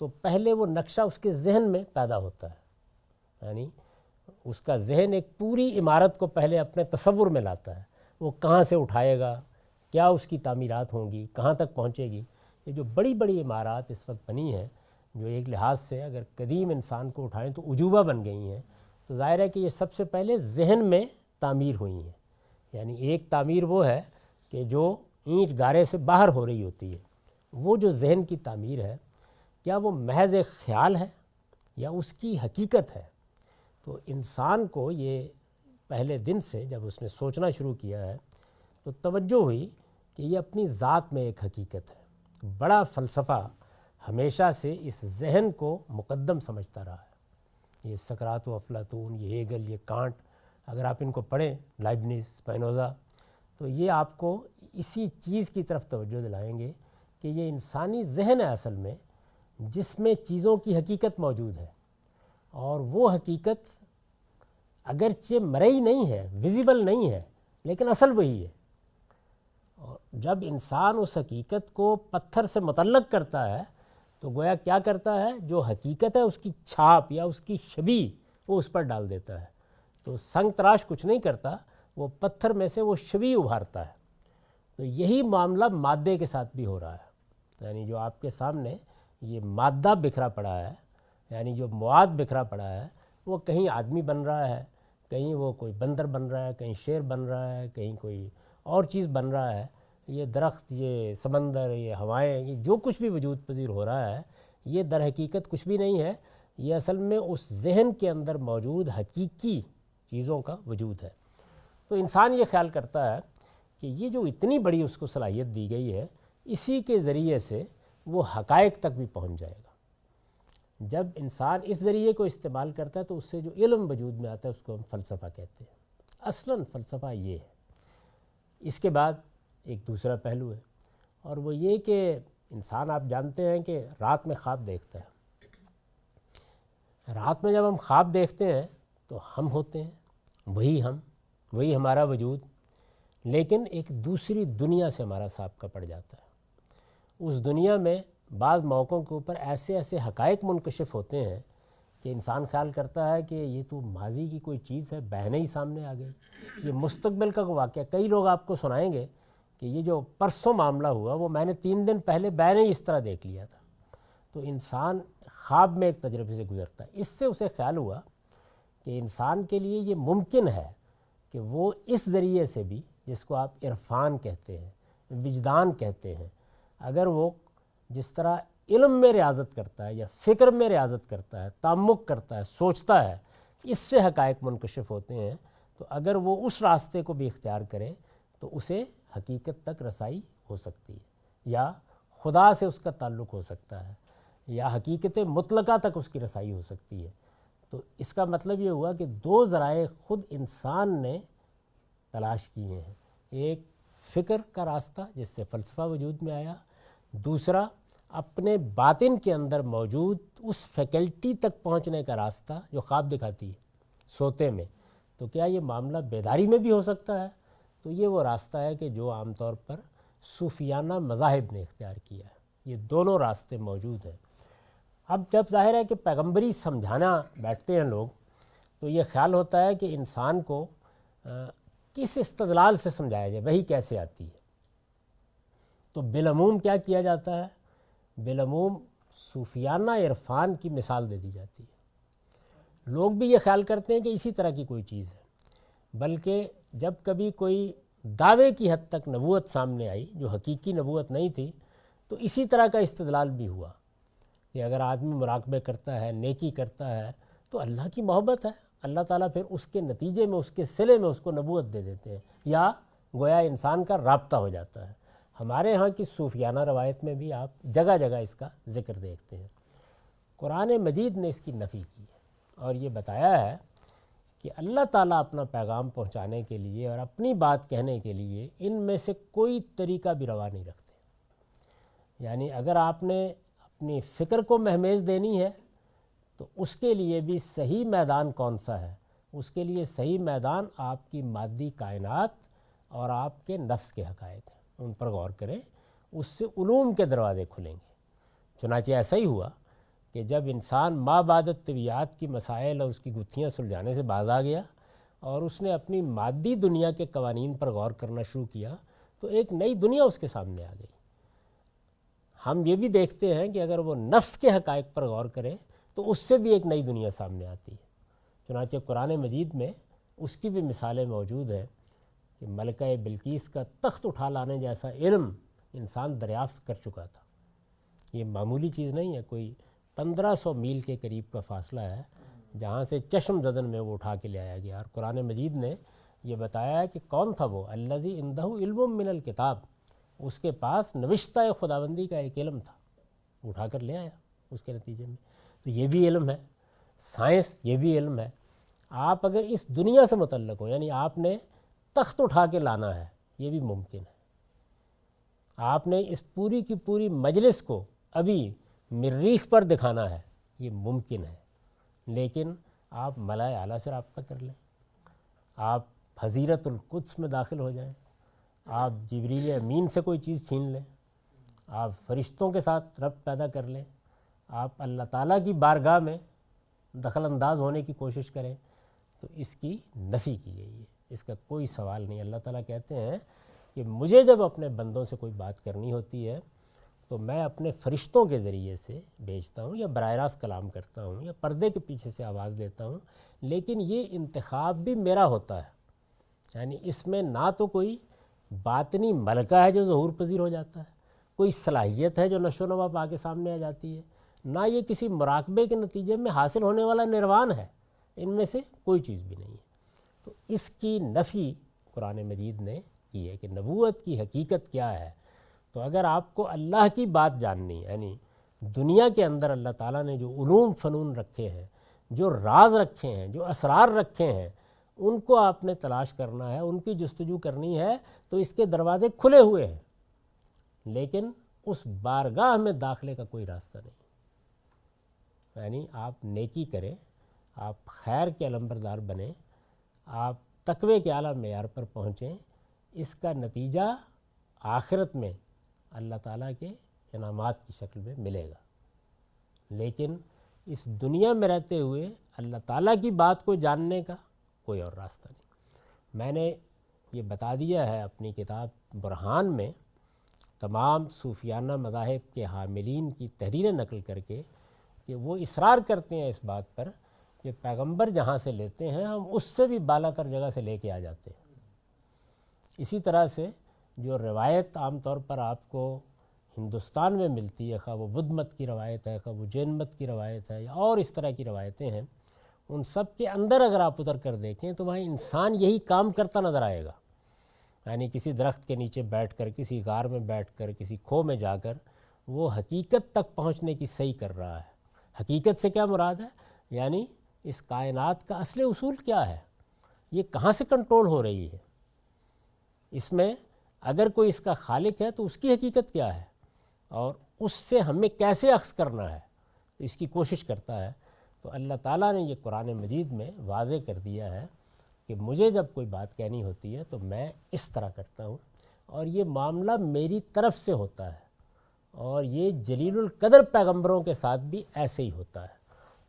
تو پہلے وہ نقشہ اس کے ذہن میں پیدا ہوتا ہے، یعنی اس کا ذہن ایک پوری عمارت کو پہلے اپنے تصور میں لاتا ہے، وہ کہاں سے اٹھائے گا، کیا اس کی تعمیرات ہوں گی، کہاں تک پہنچے گی۔ یہ جو بڑی بڑی عمارات اس وقت بنی ہیں جو ایک لحاظ سے اگر قدیم انسان کو اٹھائیں تو عجوبہ بن گئی ہیں، تو ظاہر ہے کہ یہ سب سے پہلے ذہن میں تعمیر ہوئی ہیں۔ یعنی ایک تعمیر وہ ہے کہ جو اینٹ گارے سے باہر ہو رہی ہوتی ہے، وہ جو ذہن کی تعمیر ہے کیا وہ محض ایک خیال ہے یا اس کی حقیقت ہے؟ تو انسان کو یہ پہلے دن سے جب اس نے سوچنا شروع کیا ہے تو توجہ ہوئی کہ یہ اپنی ذات میں ایک حقیقت ہے۔ بڑا فلسفہ ہمیشہ سے اس ذہن کو مقدم سمجھتا رہا ہے۔ یہ سقراط و افلاطون، یہ ہیگل، یہ کانٹ، اگر آپ ان کو پڑھیں، لائبنز، اسپینوزا، تو یہ آپ کو اسی چیز کی طرف توجہ دلائیں گے کہ یہ انسانی ذہن ہے اصل میں جس میں چیزوں کی حقیقت موجود ہے، اور وہ حقیقت اگرچہ مرئی نہیں ہے، ویزیبل نہیں ہے، لیکن اصل وہی ہے۔ اور جب انسان اس حقیقت کو پتھر سے متعلق کرتا ہے تو گویا کیا کرتا ہے، جو حقیقت ہے اس کی چھاپ یا اس کی شبیہ وہ اس پر ڈال دیتا ہے۔ تو سنگ تراش کچھ نہیں کرتا، وہ پتھر میں سے وہ شبیہ ابھارتا ہے۔ تو یہی معاملہ مادے کے ساتھ بھی ہو رہا ہے، یعنی جو آپ کے سامنے یہ مادہ بکھرا پڑا ہے، یعنی جو مواد بکھرا پڑا ہے، وہ کہیں آدمی بن رہا ہے، کہیں وہ کوئی بندر بن رہا ہے، کہیں شیر بن رہا ہے، کہیں کوئی اور چیز بن رہا ہے۔ یہ درخت، یہ سمندر، یہ ہوائیں، یہ جو کچھ بھی وجود پذیر ہو رہا ہے، یہ در حقیقت کچھ بھی نہیں ہے، یہ اصل میں اس ذہن کے اندر موجود حقیقی چیزوں کا وجود ہے۔ تو انسان یہ خیال کرتا ہے کہ یہ جو اتنی بڑی اس کو صلاحیت دی گئی ہے، اسی کے ذریعے سے وہ حقائق تک بھی پہنچ جائے گا۔ جب انسان اس ذریعے کو استعمال کرتا ہے تو اس سے جو علم وجود میں آتا ہے اس کو ہم فلسفہ کہتے ہیں۔ اصلاً فلسفہ یہ ہے۔ اس کے بعد ایک دوسرا پہلو ہے، اور وہ یہ کہ انسان، آپ جانتے ہیں کہ رات میں خواب دیکھتا ہے۔ رات میں جب ہم خواب دیکھتے ہیں تو ہم ہوتے ہیں، وہی ہمارا وجود، لیکن ایک دوسری دنیا سے ہمارا سابقہ پڑ جاتا ہے۔ اس دنیا میں بعض موقعوں کے اوپر ایسے حقائق منکشف ہوتے ہیں کہ انسان خیال کرتا ہے کہ یہ تو ماضی کی کوئی چیز ہے، بہنے ہی سامنے آ گئی، یہ مستقبل کا کوئی واقعہ۔ کئی لوگ آپ کو سنائیں گے کہ یہ جو پرسوں معاملہ ہوا وہ میں نے 3 دن پہلے بہنے ہی اس طرح دیکھ لیا تھا۔ تو انسان خواب میں ایک تجربے سے گزرتا ہے۔ اس سے اسے خیال ہوا کہ انسان کے لیے یہ ممکن ہے کہ وہ اس ذریعے سے بھی، جس کو آپ عرفان کہتے ہیں، وجدان کہتے ہیں، اگر وہ جس طرح علم میں ریاضت کرتا ہے یا فکر میں ریاضت کرتا ہے، تعمق کرتا ہے، سوچتا ہے، اس سے حقائق منکشف ہوتے ہیں، تو اگر وہ اس راستے کو بھی اختیار کرے تو اسے حقیقت تک رسائی ہو سکتی ہے، یا خدا سے اس کا تعلق ہو سکتا ہے، یا حقیقت مطلقہ تک اس کی رسائی ہو سکتی ہے۔ تو اس کا مطلب یہ ہوا کہ 2 ذرائع خود انسان نے تلاش کیے ہیں، ایک فکر کا راستہ جس سے فلسفہ وجود میں آیا، دوسرا اپنے باطن کے اندر موجود اس فیکلٹی تک پہنچنے کا راستہ جو خواب دکھاتی ہے سوتے میں۔ تو کیا یہ معاملہ بیداری میں بھی ہو سکتا ہے؟ تو یہ وہ راستہ ہے کہ جو عام طور پر صوفیانہ مذاہب نے اختیار کیا ہے۔ یہ دونوں راستے موجود ہیں۔ اب جب ظاہر ہے کہ پیغمبری سمجھانا بیٹھتے ہیں لوگ تو یہ خیال ہوتا ہے کہ انسان کو کس استدلال سے سمجھایا جائے، وہی کیسے آتی ہے. تو بالعموم کیا کیا جاتا ہے؟ بالعموم صوفیانہ عرفان کی مثال دے دی جاتی ہے. لوگ بھی یہ خیال کرتے ہیں کہ اسی طرح کی کوئی چیز ہے، بلکہ جب کبھی کوئی دعوے کی حد تک نبوت سامنے آئی جو حقیقی نبوت نہیں تھی تو اسی طرح کا استدلال بھی ہوا کہ اگر آدمی مراقبے کرتا ہے، نیکی کرتا ہے تو اللہ کی محبت ہے، اللہ تعالیٰ پھر اس کے نتیجے میں، اس کے صلے میں اس کو نبوت دے دیتے ہیں، یا گویا انسان کا رابطہ ہو جاتا ہے. ہمارے ہاں کی صوفیانہ روایت میں بھی آپ جگہ جگہ اس کا ذکر دیکھتے ہیں. قرآن مجید نے اس کی نفی کی ہے اور یہ بتایا ہے کہ اللہ تعالیٰ اپنا پیغام پہنچانے کے لیے اور اپنی بات کہنے کے لیے ان میں سے کوئی طریقہ بھی روا نہیں رکھتے. یعنی اگر آپ نے اپنی فکر کو مہمیز دینی ہے تو اس کے لیے بھی صحیح میدان کون سا ہے؟ اس کے لیے صحیح میدان آپ کی مادی کائنات اور آپ کے نفس کے حقائق ہیں، ان پر غور کریں، اس سے علوم کے دروازے کھلیں گے. چنانچہ ایسا ہی ہوا کہ جب انسان ما بعد طبیعت کی مسائل اور اس کی گتھیاں سلجھانے سے باز آ گیا اور اس نے اپنی مادی دنیا کے قوانین پر غور کرنا شروع کیا تو ایک نئی دنیا اس کے سامنے آ گئی. ہم یہ بھی دیکھتے ہیں کہ اگر وہ نفس کے حقائق پر غور کرے تو اس سے بھی ایک نئی دنیا سامنے آتی ہے. چنانچہ قرآن مجید میں اس کی بھی مثالیں موجود ہیں کہ ملکہ بلقیس کا تخت اٹھا لانے جیسا علم انسان دریافت کر چکا تھا. یہ معمولی چیز نہیں ہے، کوئی 1500 میل کے قریب کا فاصلہ ہے جہاں سے چشم زدن میں وہ اٹھا کے لے آیا گیا. اور قرآن مجید نے یہ بتایا ہے کہ کون تھا وہ، الذی عندہ علم من الکتاب، اس کے پاس نوشتہ خداوندی کا ایک علم تھا، اٹھا کر لے آیا اس کے نتیجے میں. تو یہ بھی علم ہے، سائنس یہ بھی علم ہے. آپ اگر اس دنیا سے متعلق ہو، یعنی آپ نے تخت اٹھا کے لانا ہے، یہ بھی ممکن ہے. آپ نے اس پوری کی پوری مجلس کو ابھی مریخ پر دکھانا ہے، یہ ممکن ہے. لیکن آپ ملائے اعلیٰ سے رابطہ کر لیں، آپ حضیرت القدس میں داخل ہو جائیں، آپ جبریل امین سے کوئی چیز چھین لیں، آپ فرشتوں کے ساتھ ربط پیدا کر لیں، آپ اللہ تعالیٰ کی بارگاہ میں دخل انداز ہونے کی کوشش کریں، تو اس کی نفی کی گئی ہے، اس کا کوئی سوال نہیں. اللہ تعالیٰ کہتے ہیں کہ مجھے جب اپنے بندوں سے کوئی بات کرنی ہوتی ہے تو میں اپنے فرشتوں کے ذریعے سے بھیجتا ہوں، یا براہ راست کلام کرتا ہوں، یا پردے کے پیچھے سے آواز دیتا ہوں، لیکن یہ انتخاب بھی میرا ہوتا ہے. یعنی اس میں نہ تو کوئی باطنی ملکہ ہے جو ظہور پذیر ہو جاتا ہے، کوئی صلاحیت ہے جو نشو و نما پا کے سامنے آ جاتی ہے، نہ یہ کسی مراقبے کے نتیجے میں حاصل ہونے والا نروان ہے. ان میں سے کوئی چیز بھی نہیں ہے. تو اس کی نفی قرآن مجید نے کی ہے کہ نبوت کی حقیقت کیا ہے. تو اگر آپ کو اللہ کی بات جاننی، یعنی دنیا کے اندر اللہ تعالیٰ نے جو علوم فنون رکھے ہیں، جو راز رکھے ہیں، جو اسرار رکھے ہیں، ان کو آپ نے تلاش کرنا ہے، ان کی جستجو کرنی ہے، تو اس کے دروازے کھلے ہوئے ہیں، لیکن اس بارگاہ میں داخلے کا کوئی راستہ نہیں. یعنی آپ نیکی کریں، آپ خیر کے علمبردار بنیں، آپ تقوی کے اعلیٰ معیار پر پہنچیں، اس کا نتیجہ آخرت میں اللہ تعالیٰ کے انعامات کی شکل میں ملے گا. لیکن اس دنیا میں رہتے ہوئے اللہ تعالیٰ کی بات کو جاننے کا کوئی اور راستہ نہیں. میں نے یہ بتا دیا ہے اپنی کتاب برہان میں تمام صوفیانہ مذاہب کے حاملین کی تحریریں نقل کر کے کہ وہ اصرار کرتے ہیں اس بات پر کہ پیغمبر جہاں سے لیتے ہیں ہم اس سے بھی بالا تر جگہ سے لے کے آ جاتے ہیں. اسی طرح سے جو روایت عام طور پر آپ کو ہندوستان میں ملتی ہے، خواہ وہ بدھ مت کی روایت ہے، خواہ وہ جین مت کی روایت ہے، یا اور اس طرح کی روایتیں ہیں، ان سب کے اندر اگر آپ اتر کر دیکھیں تو وہاں انسان یہی کام کرتا نظر آئے گا. یعنی کسی درخت کے نیچے بیٹھ کر، کسی غار میں بیٹھ کر، کسی کھو میں جا کر وہ حقیقت تک پہنچنے کی صحیح کر رہا ہے. حقیقت سے کیا مراد ہے؟ یعنی اس کائنات کا اصل اصول کیا ہے، یہ کہاں سے کنٹرول ہو رہی ہے، اس میں اگر کوئی اس کا خالق ہے تو اس کی حقیقت کیا ہے، اور اس سے ہمیں کیسے اخذ کرنا ہے، تو اس کی کوشش کرتا ہے. تو اللہ تعالیٰ نے یہ قرآن مجید میں واضح کر دیا ہے کہ مجھے جب کوئی بات کہنی ہوتی ہے تو میں اس طرح کرتا ہوں، اور یہ معاملہ میری طرف سے ہوتا ہے، اور یہ جلیل القدر پیغمبروں کے ساتھ بھی ایسے ہی ہوتا ہے،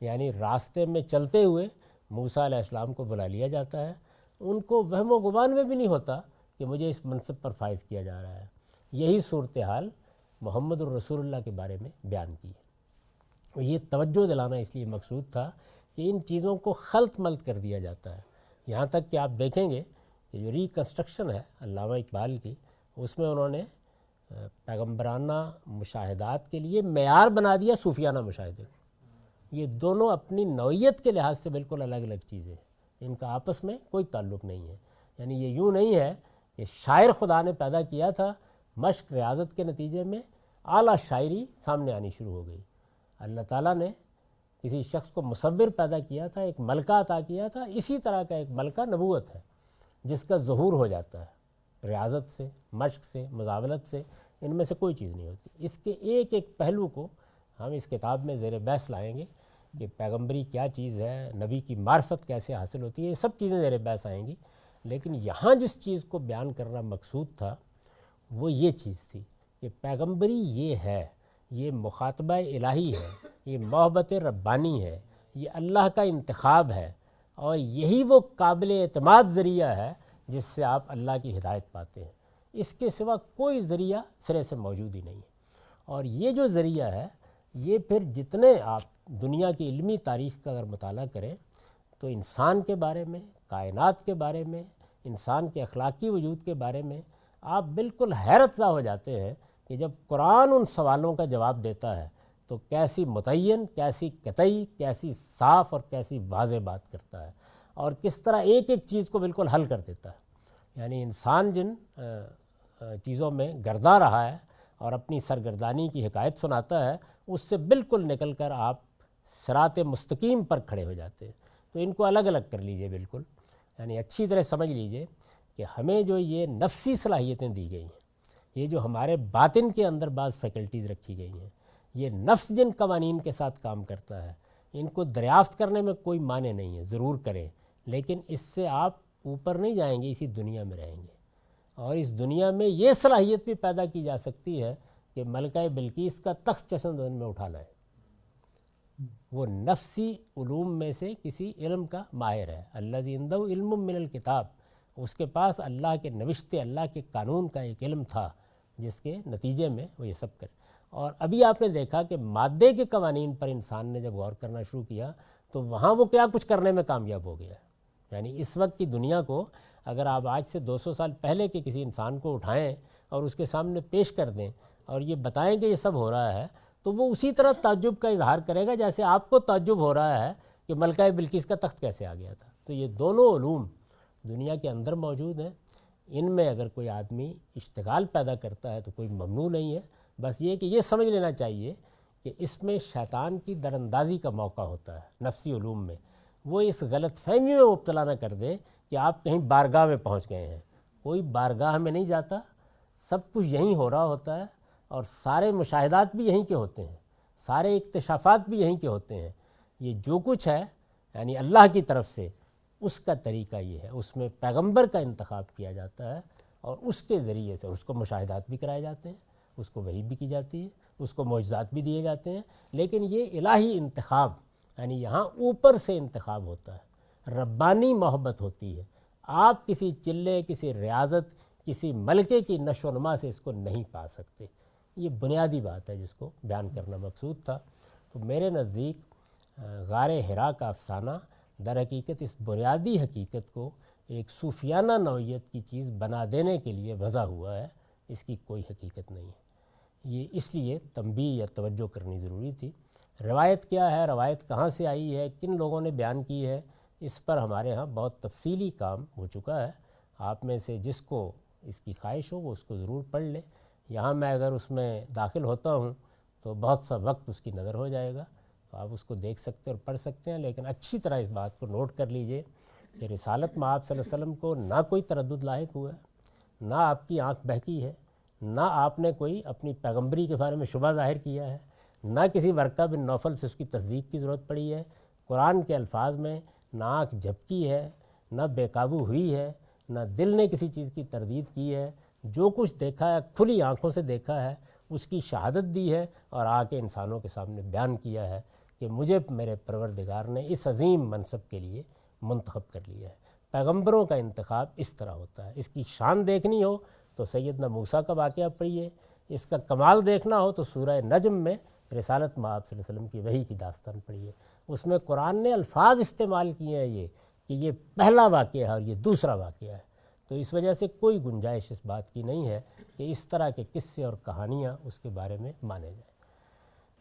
یعنی راستے میں چلتے ہوئے موسیٰ علیہ السلام کو بلا لیا جاتا ہے، ان کو وہم و گمان میں بھی نہیں ہوتا کہ مجھے اس منصب پر فائز کیا جا رہا ہے۔ یہی صورتحال محمد الرسول اللہ کے بارے میں بیان کی ہے۔ اور یہ توجہ دلانا اس لیے مقصود تھا کہ ان چیزوں کو خلط ملط کر دیا جاتا ہے، یہاں تک کہ آپ دیکھیں گے کہ جو ریکنسٹرکشن ہے علامہ اقبال کی، اس میں انہوں نے پیغمبرانہ مشاہدات کے لیے معیار بنا دیا صوفیانہ مشاہدے کو۔ یہ دونوں اپنی نوعیت کے لحاظ سے بالکل الگ الگ چیزیں ہیں، ان کا آپس میں کوئی تعلق نہیں ہے۔ یعنی یہ یوں نہیں ہے کہ شاعر خدا نے پیدا کیا تھا، مشق ریاضت کے نتیجے میں اعلیٰ شاعری سامنے آنی شروع ہو گئی۔ اللہ تعالیٰ نے کسی شخص کو مصور پیدا کیا تھا، ایک ملکہ عطا کیا تھا، اسی طرح کا ایک ملکہ نبوت ہے جس کا ظہور ہو جاتا ہے ریاضت سے، مشق سے، مزاولت سے، ان میں سے کوئی چیز نہیں ہوتی۔ اس کے ایک ایک پہلو کو ہم اس کتاب میں زیر بحث لائیں گے کہ پیغمبری کیا چیز ہے، نبی کی معرفت کیسے حاصل ہوتی ہے، یہ سب چیزیں زیر بحث آئیں گی۔ لیکن یہاں جس چیز کو بیان کرنا مقصود تھا وہ یہ چیز تھی کہ پیغمبری یہ ہے، یہ مخاطبہ الہی ہے، یہ محبت ربانی ہے، یہ اللہ کا انتخاب ہے، اور یہی وہ قابل اعتماد ذریعہ ہے جس سے آپ اللہ کی ہدایت پاتے ہیں۔ اس کے سوا کوئی ذریعہ سرے سے موجود ہی نہیں ہے۔ اور یہ جو ذریعہ ہے یہ پھر جتنے آپ دنیا کی علمی تاریخ کا اگر مطالعہ کریں تو انسان کے بارے میں، کائنات کے بارے میں، انسان کے اخلاقی وجود کے بارے میں آپ بالکل حیرت زدہ ہو جاتے ہیں کہ جب قرآن ان سوالوں کا جواب دیتا ہے تو کیسی متعین، کیسی قطعی، کیسی صاف اور کیسی واضح بات کرتا ہے، اور کس طرح ایک ایک چیز کو بالکل حل کر دیتا ہے۔ یعنی انسان جن چیزوں میں گرداں رہا ہے اور اپنی سرگردانی کی حکایت سناتا ہے، اس سے بالکل نکل کر آپ صراط مستقیم پر کھڑے ہو جاتے ہیں۔ تو ان کو الگ الگ کر لیجئے بالکل، یعنی اچھی طرح سمجھ لیجئے کہ ہمیں جو یہ نفسی صلاحیتیں دی گئی ہیں، یہ جو ہمارے باطن کے اندر بعض فیکلٹیز رکھی گئی ہیں، یہ نفس جن قوانین کے ساتھ کام کرتا ہے، ان کو دریافت کرنے میں کوئی معنی نہیں ہے، ضرور کریں، لیکن اس سے آپ اوپر نہیں جائیں گے، اسی دنیا میں رہیں گے۔ اور اس دنیا میں یہ صلاحیت بھی پیدا کی جا سکتی ہے کہ ملکہ بلقیس کا تخت چشم زن میں اٹھا لائے، وہ نفسی علوم میں سے کسی علم کا ماہر ہے، الذی عنده علم من الکتاب، اس کے پاس اللہ کے نوشتے، اللہ کے قانون کا ایک علم تھا جس کے نتیجے میں وہ یہ سب کرے۔ اور ابھی آپ نے دیکھا کہ مادے کے قوانین پر انسان نے جب غور کرنا شروع کیا تو وہاں وہ کیا کچھ کرنے میں کامیاب ہو گیا۔ یعنی اس وقت کی دنیا کو اگر آپ آج سے 200 سال پہلے کے کسی انسان کو اٹھائیں اور اس کے سامنے پیش کر دیں اور یہ بتائیں کہ یہ سب ہو رہا ہے، تو وہ اسی طرح تعجب کا اظہار کرے گا جیسے آپ کو تعجب ہو رہا ہے کہ ملکہ بلقیس کا تخت کیسے آ گیا تھا۔ تو یہ دونوں علوم دنیا کے اندر موجود ہیں، ان میں اگر کوئی آدمی اشتغال پیدا کرتا ہے تو کوئی ممنوع نہیں ہے، بس یہ کہ یہ سمجھ لینا چاہیے کہ اس میں شیطان کی دراندازی کا موقع ہوتا ہے۔ نفسی علوم میں وہ اس غلط فہمی میں مبتلا نہ کر دے کہ آپ کہیں بارگاہ میں پہنچ گئے ہیں، کوئی بارگاہ میں نہیں جاتا، سب کچھ یہیں ہو رہا ہوتا ہے، اور سارے مشاہدات بھی یہیں کے ہوتے ہیں، سارے اکتشافات بھی یہیں کے ہوتے ہیں۔ یہ جو کچھ ہے یعنی اللہ کی طرف سے، اس کا طریقہ یہ ہے، اس میں پیغمبر کا انتخاب کیا جاتا ہے اور اس کے ذریعے سے اس کو مشاہدات بھی کرائے جاتے ہیں، اس کو وحی بھی کی جاتی ہے، اس کو معجزات بھی دیے جاتے ہیں، لیکن یہ الہی انتخاب، یعنی یہاں اوپر سے انتخاب ہوتا ہے، ربانی محبت ہوتی ہے۔ آپ کسی چلے، کسی ریاضت، کسی ملکے کی نشو و نما سے اس کو نہیں پا سکتے۔ یہ بنیادی بات ہے جس کو بیان کرنا مقصود تھا۔ تو میرے نزدیک غار حرا کا افسانہ در حقیقت اس بنیادی حقیقت کو ایک صوفیانہ نوعیت کی چیز بنا دینے کے لیے وضع ہوا ہے، اس کی کوئی حقیقت نہیں ہے۔ یہ اس لیے تنبیہ یا توجہ کرنی ضروری تھی۔ روایت کیا ہے، روایت کہاں سے آئی ہے، کن لوگوں نے بیان کی ہے، اس پر ہمارے ہاں بہت تفصیلی کام ہو چکا ہے۔ آپ میں سے جس کو اس کی خواہش ہو وہ اس کو ضرور پڑھ لے۔ یہاں میں اگر اس میں داخل ہوتا ہوں تو بہت سا وقت اس کی نظر ہو جائے گا، تو آپ اس کو دیکھ سکتے اور پڑھ سکتے ہیں، لیکن اچھی طرح اس بات کو نوٹ کر لیجئے کہ رسالت میں آپ صلی اللہ علیہ وسلم کو نہ کوئی تردد لاحق ہوا ہے، نہ آپ کی آنکھ بہکی ہے، نہ آپ نے کوئی اپنی پیغمبری کے بارے میں شبہ ظاہر کیا ہے، نہ کسی ورقہ بن نوفل سے اس کی تصدیق کی ضرورت پڑی ہے۔ قرآن کے الفاظ میں نہ آنکھ جھپکی ہے، نہ بے قابو ہوئی ہے، نہ دل نے کسی چیز کی تردید کی ہے۔ جو کچھ دیکھا ہے کھلی آنکھوں سے دیکھا ہے، اس کی شہادت دی ہے اور آ کے انسانوں کے سامنے بیان کیا ہے کہ مجھے میرے پروردگار نے اس عظیم منصب کے لیے منتخب کر لیا ہے۔ پیغمبروں کا انتخاب اس طرح ہوتا ہے۔ اس کی شان دیکھنی ہو تو سیدنا موسیٰ کا واقعہ پڑھیے، اس کا کمال دیکھنا ہو تو سورہ نجم میں رسالت مآب صلی اللہ علیہ وسلم کی وحی کی داستان پڑھیے۔ اس میں قرآن نے الفاظ استعمال کیے ہیں یہ کہ یہ پہلا واقعہ ہے اور یہ دوسرا واقعہ ہے، تو اس وجہ سے کوئی گنجائش اس بات کی نہیں ہے کہ اس طرح کے قصے اور کہانیاں اس کے بارے میں مانے جائیں۔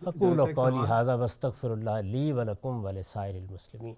اقول قولی ھذا واستغفر اللہ لی ولکم ولسائر المسلمین۔